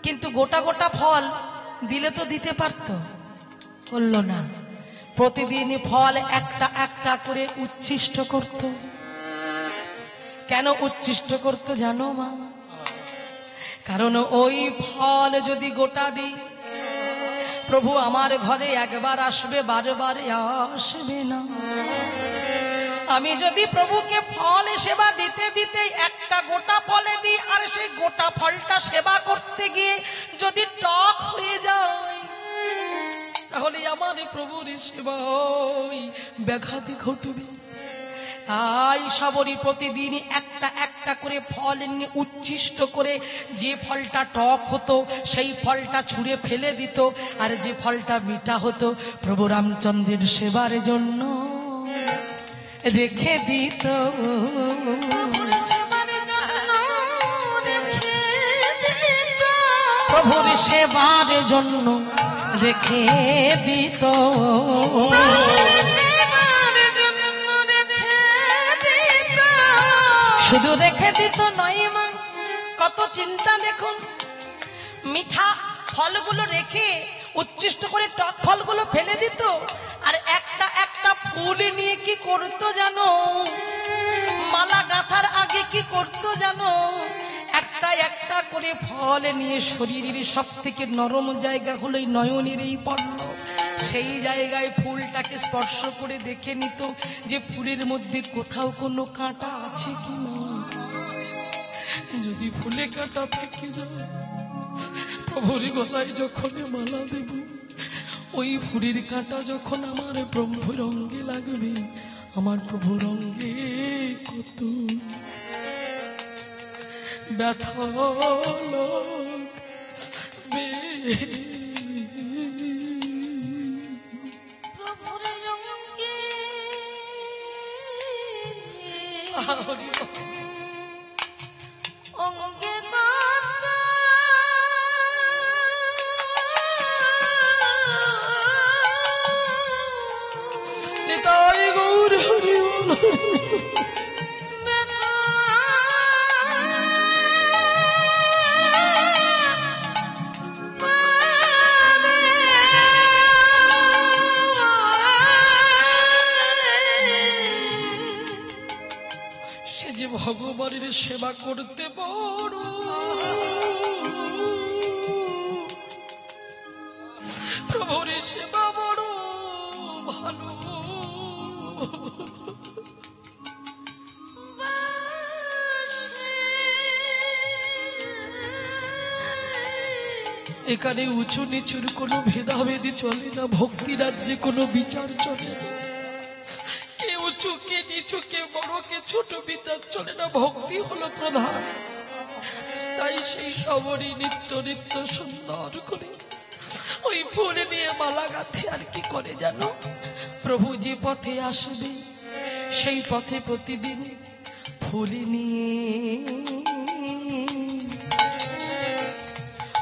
কিন্তু গোটা গোটা ফল দিলে তো দিতে পারতো, করলো না। প্রতিদিন ফল একটা একটা করে উচ্ছিষ্ট করত। কেন উচ্ছিষ্ট করত জানো মা? কারণ ওই ফল যদি গোটা দিই, প্রভু আমার ঘরে একবার আসবে, বারবার আসবে না। আমি যদি প্রভুকে ফল সেবা দিতে দিতে একটা গোটা ফলে দিই, আর সেই গোটা ফলটা সেবা করতে গিয়ে যদি টক হয়ে যায়, তাহলে আমার প্রভুর সেবায় ব্যাঘাতি ঘটবে। তাই সবরই প্রতিদিন একটা একটা করে ফল নিয়ে উচ্ছিষ্ট করে, যে ফলটা টক হতো সেই ফলটা ছুঁড়ে ফেলে দিত, আর যে ফলটা মিঠা হতো প্রভু রামচন্দ্রের সেবার জন্য রেখে দিত। প্রভুর সেবার জন্য রেখে দিত, শুধু রেখে দিত নয় মা, কত চিন্তা দেখুন। মিঠা ফলগুলো রেখে উচ্ছিষ্ট করে টক ফলগুলো ফেলে দিত, আর একটা একটা ফুল নিয়ে কি করতো জানো? মালা গাঁথার আগে কি করতো জানো? একটা একটা করে ফল নিয়ে শরীরের সব থেকে নরম জায়গা হলো এই নয়নের এই পল্ল, সেই জায়গায় ফুলটাকে স্পর্শ করে দেখে নিত যে ফুলের মধ্যে কোথাও কোনো কাঁটা আছে কিনা। যদি ফুলে কাঁটা থেকে যায়, প্রভুর গলায় যখন মালা দেব, ওই ফুলের কাঁটা যখন আমার প্রভুর অঙ্গে লাগবে, আমার প্রভুর অঙ্গে কত ব্যথা লাগবে। প্রভুর অঙ্গে অঙ্গে নিতাই গৌর হরি সে যে ভগবানের সেবা করতে বড় প্রভুর সেবা বড় ভালো। এখানে উঁচু নিচুর কোনো ভেদাভেদি চলে না, ভক্তি রাজ্যে কোনো বিচার চলে না, কে উঁচু কে নিচু, কে বড় কে ছোট বিচার চলে না, ভক্তি হলো প্রধান। তাই সেই সবরই নিত্য নিত্য সুন্দর করে ওই ফুল নিয়ে মালা গাঁথে আর কি করে জানো? প্রভু যে পথে আসবে সেই পথে প্রতিদিন ফুল নিয়ে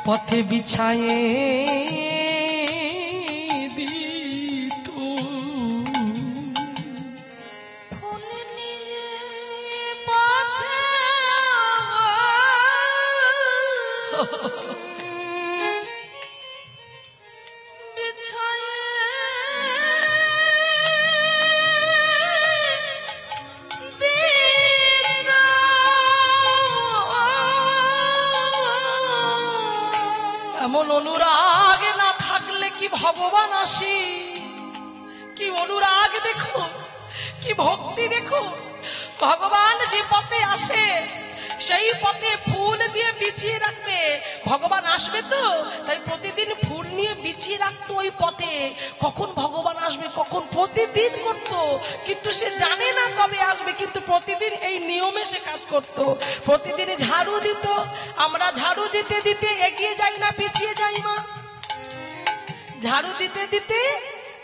পথে বিছায়ে দিত। ফুল নিয়ে পথে এমন অনুরাগ না থাকলে কি ভগবান আসি? কি অনুরাগ দেখো, কি ভক্তি দেখো। ভগবান যে পথে আসে সেই পথে ফুল দিয়ে বিছিয়ে রাখতে ভগবান আসবে তো, তাই প্রতিদিন ফুল নিয়ে বিছিয়ে রাখতো ওই পথে। কখন ভগবান আসবে কখন প্রতিদিন করতো, কিন্তু সে জানে না কবে আসবে, কিন্তু প্রতিদিন এই নিয়মে সে কাজ করত। প্রতিদিন ঝাড়ু দিত, আমরা ঝাড়ু দিতে দিতে এগিয়ে যাই না পিছিয়ে যাই মা? ঝাড়ু দিতে দিতে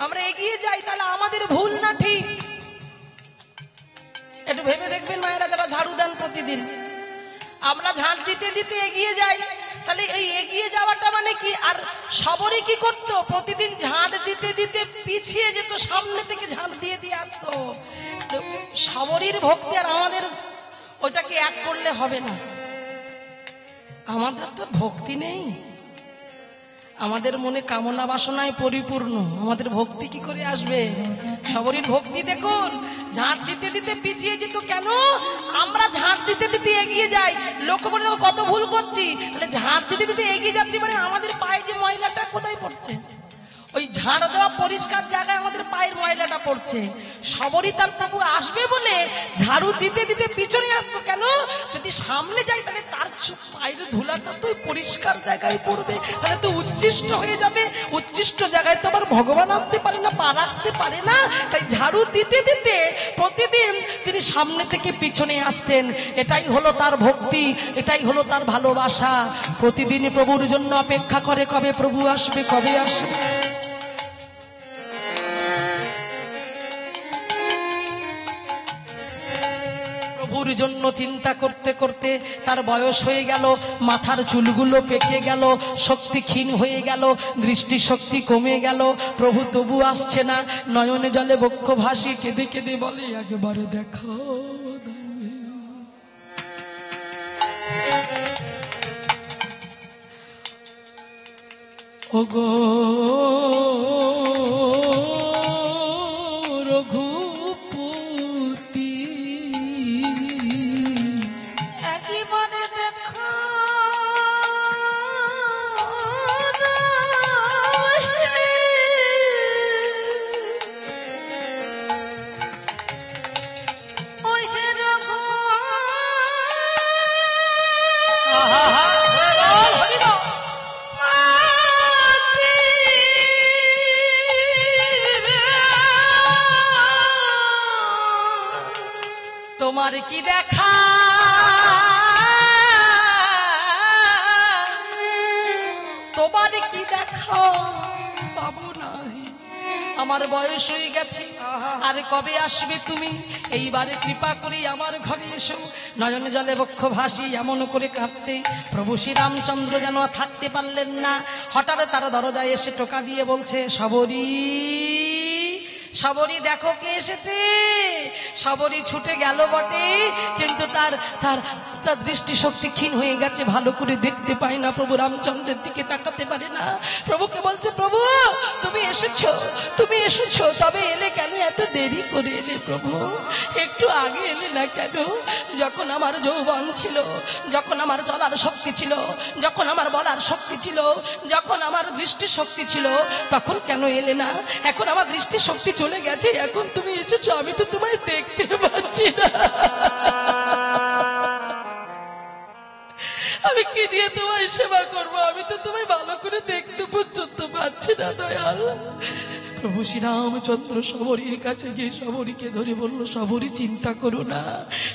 আমরা এগিয়ে যাই, তাহলে আমাদের ভুল না ঠিক? একটু ভেবে দেখবেন মায়েরা যারা ঝাড়ু দেন প্রতিদিন, আমরা ঝাঁট দিতে দিতে এগিয়ে যাই, তাহলে এই এগিয়ে যাওয়াটা মানে কি? আর সবরই কি করতো? প্রতিদিন ঝাঁট দিতে দিতে পিছিয়ে যেত, সামনে থেকে ঝাঁট দিয়ে দিয়ে আসতো। সবরীর ভক্তি আর আমাদের ওইটাকে এক করলে হবে না। আমাদের তো ভক্তি নেই, আমাদের মনে কামনা বাসনায় পরিপূর্ণ, আমাদের ভক্তি কি করে আসবে? সবরীর ভক্তি দেখুন, ঝাঁট দিতে দিতে পিছিয়ে যেত। কেন? আমরা ঝাঁট দিতে দিতে এগিয়ে যাই। লক্ষ্য করে দেখো কত ভুল করছি। তাহলে ঝাঁট দিতে দিতে এগিয়ে যাচ্ছি মানে আমাদের পায়ে যে ময়লাটা কোথায় পড়ছে? ওই ঝাড় দেওয়া পরিষ্কার জায়গায় আমাদের পায়ের ময়লাটা পড়ছে। সবরই তার প্রভু আসবে বলে ঝাড়ু দিতে দিতে পিছনে আসতো। কেন? যদি সামনে যাই তাহলে তার পায়ের ধুলাটা তো পরিষ্কার জায়গায় পড়বে, তাহলে তো উচ্ছিষ্ট হয়ে যাবে। উচ্ছিষ্ট জায়গায় তো আবার ভগবান আসতে পারে না, পা রাখতে পারে না। তাই ঝাড়ু দিতে দিতে প্রতিদিন তিনি সামনে থেকে পিছনে আসতেন। এটাই হলো তার ভক্তি, এটাই হলো তার ভালোবাসা। প্রতিদিন প্রভুর জন্য অপেক্ষা করে, কবে প্রভু আসবে, কবে আসবে। প্রভুর জন্য চিন্তা করতে করতে তার বয়স হয়ে গেল, মাথার চুলগুলো পেকে গেল, শক্তি ক্ষীণ হয়ে গেল, দৃষ্টি শক্তি কমে গেল। প্রভু তবু আসছে না, নয়নে জলে বক্ষ ভাসি কেঁদে কেঁদে বলে, একবারে দেখো। ওগো রঘুপতি, একবারে দেখো ওই হে রঘু। তোমার কি দেখা, তোমার কি দেখা পাবো না, আমার বয়স হয়ে গেছে, আর কবে আসবে তুমি? এইবারে কৃপা করে আমার ঘরে এসো। নয়নে জলে বক্ষ ভাসি এমন করে কাঁদতে প্রভু শ্রীরামচন্দ্র যেন থাকতে পারলেন না। হঠাৎ তার দরজায় এসে টোকা দিয়ে বলছে, শবরী, শবরী দেখো কে এসেছে। শবরী ছুটে গেল বটে, কিন্তু তার তার তার দৃষ্টিশক্তি ক্ষীণ হয়ে গেছে, ভালো করে দেখতে পায় না, প্রভু রামচন্দ্রের দিকে তাকাতে পারে না। প্রভুকে বলছে, প্রভু তুমি এসেছো, তুমি এসেছো, তবে এলে কেন? এত দেরি করে এলে প্রভু, একটু আগে এলে না কেন? যখন আমার যৌবন ছিল, যখন আমার চলার শক্তি ছিল, যখন আমার বলার শক্তি ছিল, যখন আমার দৃষ্টি শক্তি ছিল, তখন কেন এলে না? এখন আমার দৃষ্টি শক্তি চলে গেছে, এখন তুমি এসেছো, আমি তো তোমায় দেখতে পাচ্ছি না। আমি কি দিয়ে তোমায় সেবা করবো? আমি তো তোমায় ভালো করে দেখতে পর্যন্ত পাচ্ছি না দয়াল। প্রভু শ্রীরামচন্দ্র শবরীর কাছে গিয়ে শবরীকে ধরে বলল, শবরী চিন্তা করো না,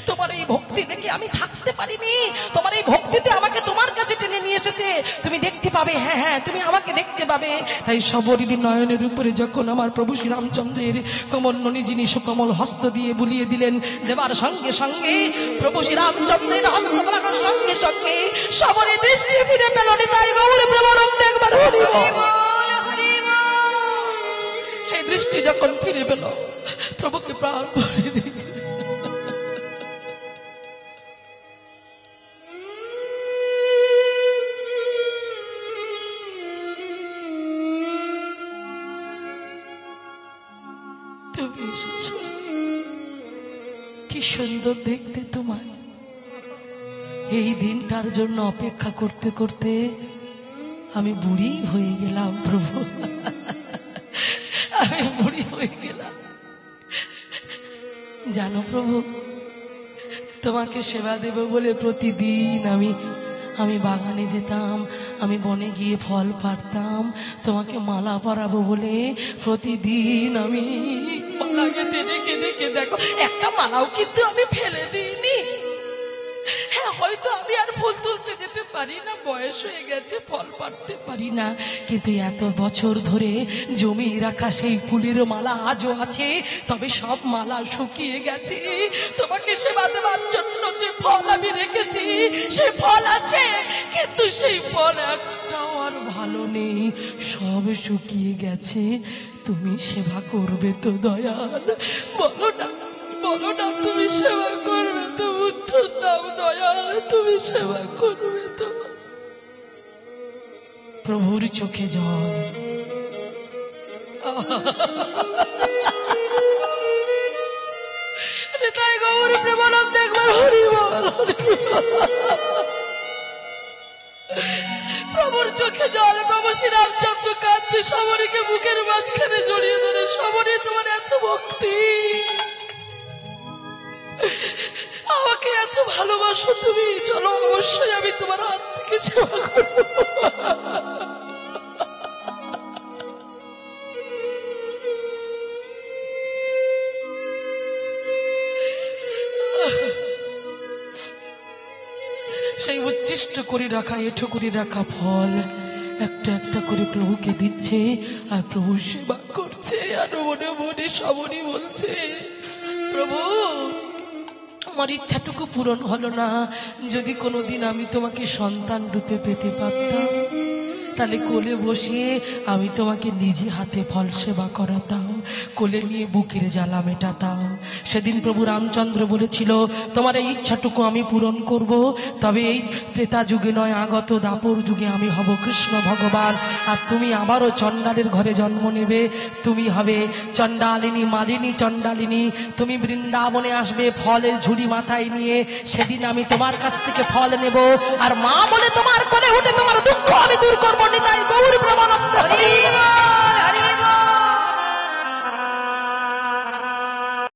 তোমার এই ভক্তি দেখে আমি থাকতে পারিনি, তোমার এই ভক্তিতে আমাকে তোমার কাছে টেনে নিয়ে এসেছে, তুমি দেখতে পাবে, হ্যাঁ হ্যাঁ তুমি আমাকে দেখতে পাবে। তাই শবরীর নয়নের উপরে যখন আমার প্রভু শ্রীরামচন্দ্রের কমল ননী যিনি সুকমল হস্ত দিয়ে বুলিয়ে দিলেন, দেবার সঙ্গে সঙ্গে প্রভু শ্রীরামচন্দ্রের হস্ত বাড়ানোর সঙ্গে সঙ্গে শবরী দৃষ্টি ফিরে পেল। তাই গৌর প্রেমানন্দে একবার হরি বল। সেই দৃষ্টি যখন ফিরে পেল, প্রভুকে প্রাণ ভরে দিয়ে তুমি এসেছো, কি সুন্দর দেখতে তোমায়। এই দিনটার জন্য অপেক্ষা করতে করতে আমি বুড়ি হয়ে গেলাম প্রভু, আমি বুড়ি হয়ে গেলাম। জানো প্রভু, তোমাকে সেবা দেব বলে প্রতিদিন আমি বাগানে যেতাম, আমি বনে গিয়ে ফল পাড়তাম, তোমাকে মালা পরাবো বলে প্রতিদিন আমি মালা কেটে রেখে রেখে, দেখো একটা মালাও কিন্তু আমি ফেলে দিইনি। হ্যাঁ, হয়তো আমি আর ফুল তুলতে যেতে পারি না, বয়স হয়ে গেছে, ফল পাড়তে পারি না, কিন্তু এত বছর ধরে জমিয়ে রাখা সেই ফুলের মালা আজও আছে। তবে সব মালা শুকিয়ে গেছে, তোমাকে সেবা দেওয়ার জন্য যে ফল আমি রেখেছি সে ফল আছে, কিন্তু সেই ফল একটাও আর ভালো নেই, সব শুকিয়ে গেছে। তুমি সেবা করবে তো দয়াল? বলো না, বলো না তুমি সেবা করবে তো? উত্তর দাও দয়াল, তুমি সেবা করবে তো? প্রভুর চোখে জল। তাই গৌর প্রেমানন্দ একবার হরি বল, হরি বল। প্রভুর চোখে জল, প্রভু শ্রীরামচন্দ্র কাঁদছে, শবরীকে বুকের মাঝখানে জড়িয়ে ধরে, শবরী তোমার এত ভক্তি, আমাকে এত ভালোবাসো তুমি, চলো অবশ্যই আমি তোমার হাত থেকে সেবা করবো। সেই উচ্ছিষ্ট করে রাখা, এঁঠো করে রাখা ফল একটা একটা করে প্রভুকে দিচ্ছে, আর প্রভু সেবা করছে। আর মনে মনে শবরী বলছে, প্রভু আমার ইচ্ছাটুকু পূরণ হলো না। যদি কোনোদিন আমি তোমাকে সন্তান রূপে পেতে পারতাম, তাহলে কোলে বসিয়ে আমি তোমাকে নিজে হাতে ফল সেবা করাতাম, কোলে নিয়ে বুকের জ্বালা মেটাতাম। সেদিন প্রভু রামচন্দ্র বলেছিল, তোমার এই ইচ্ছাটুকু আমি পূরণ করব, তবে এই ত্রেতা যুগে নয়, আগত দাপর যুগে আমি হব কৃষ্ণ ভগবান, আর তুমি আবারও চণ্ডালের ঘরে জন্ম নেবে। তুমি হবে চণ্ডালিনী, মালিনী চণ্ডালিনী। তুমি বৃন্দাবনে আসবে ফলের ঝুড়ি মাথায় নিয়ে। সেদিন আমি তোমার কাছ থেকে ফল নেব, আর মা বলে তোমার কোলে উঠে তোমার দুঃখ আমি দূর করবো। নিতাই গৌর প্রেমানন্দ হরি।